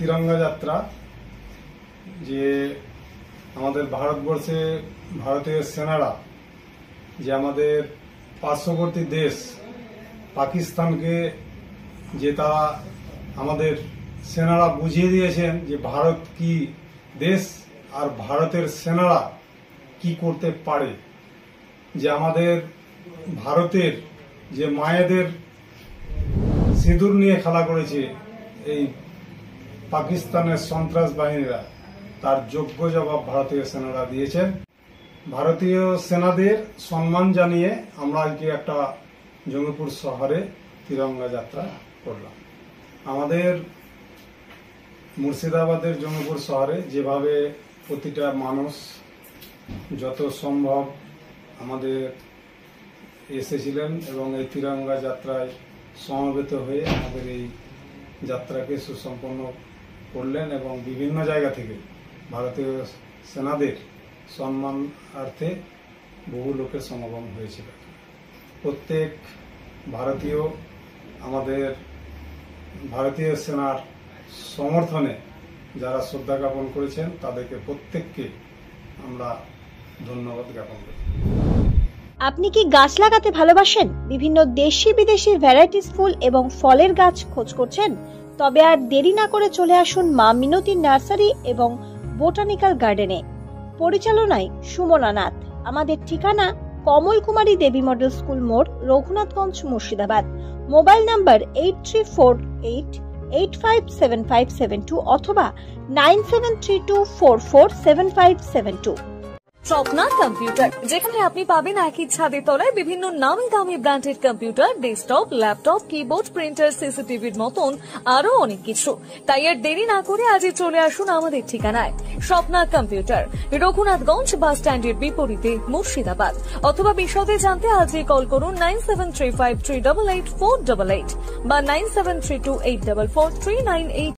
তিরঙ্গা যাত্রা যে আমাদের ভারতবর্ষে ভারতীয় সেনারা যে আমাদের পার্শ্ববর্তী দেশ পাকিস্তানকে যে তারা আমাদের সেনারা বুঝিয়ে দিয়েছেন যে ভারত কি দেশ আর ভারতের সেনারা কি করতে পারে, যে আমাদের ভারতের যে মায়েদের সিঁদুর নিয়ে খেলা করেছে এই পাকিস্তানের সন্ত্রাস বাহিনীরা, তার যোগ্য জবাব ভারতীয় সেনারা দিয়েছেন। ভারতীয় সেনাদের সম্মান জানিয়ে আমরা আজকে একটা জঙ্গিপুর শহরে তিরঙ্গা যাত্রা করলাম। আমাদের মুর্শিদাবাদের জঙ্গিপুর শহরে যেভাবে প্রতিটা মানুষ যত সম্ভব আমাদের এসেছিলেন এবং এই তিরঙ্গা যাত্রায় সমবেত হয়ে আমাদের এই যাত্রাকে সুসম্পন্ন করলেন এবং বিভিন্ন জায়গা থেকে ভারতীয় সেনাদের সম্মানার্থে বহু লোকের সমাগম হয়েছিল। প্রত্যেক ভারতীয় আমাদের ভারতীয় সেনার সমর্থনে যারা শ্রদ্ধা জ্ঞাপন করেছেন তাদেরকে প্রত্যেককে আমরা ধন্যবাদ জ্ঞাপন করি। আপনি কি গাছ লাগাতে ভালোবাসেন? বিভিন্ন দেশি বিদেশি ভ্যারাইটিস ফুল এবং ফলের গাছ খোঁজ করছেন? তবে আর দেরি না করে চলে আসুন মা মিনতি নার্সারি এবং বোটানিক্যাল গার্ডেনে। পরিচালনায় সুমনা নাথ। আমাদের ঠিকানা কমল কুমারী দেবী মডেল স্কুল মোড়, রঘুনাথগঞ্জ, মুর্শিদাবাদ। মোবাইল নাম্বার 8348857572 অথবা 9732447572। স্বপ্না কম্পিউটার, যেখানে আপনি পাবেন একই ছাদের তলায় বিভিন্ন নামি দামি branded computer, desktop, laptop, keyboard, printer, সিসিটিভির মতন আরো অনেক কিছু। তাই আর দেরি না করে আজই চলে আসুন আমাদের ঠিকানায়। স্বপ্না কম্পিউটার, রঘুনাথগঞ্জ বাস স্ট্যান্ডের বিপরীতে, মুর্শিদাবাদ। অথবা বিশদে জানতে আজই কল করুন 9735388488 বা 9732844398।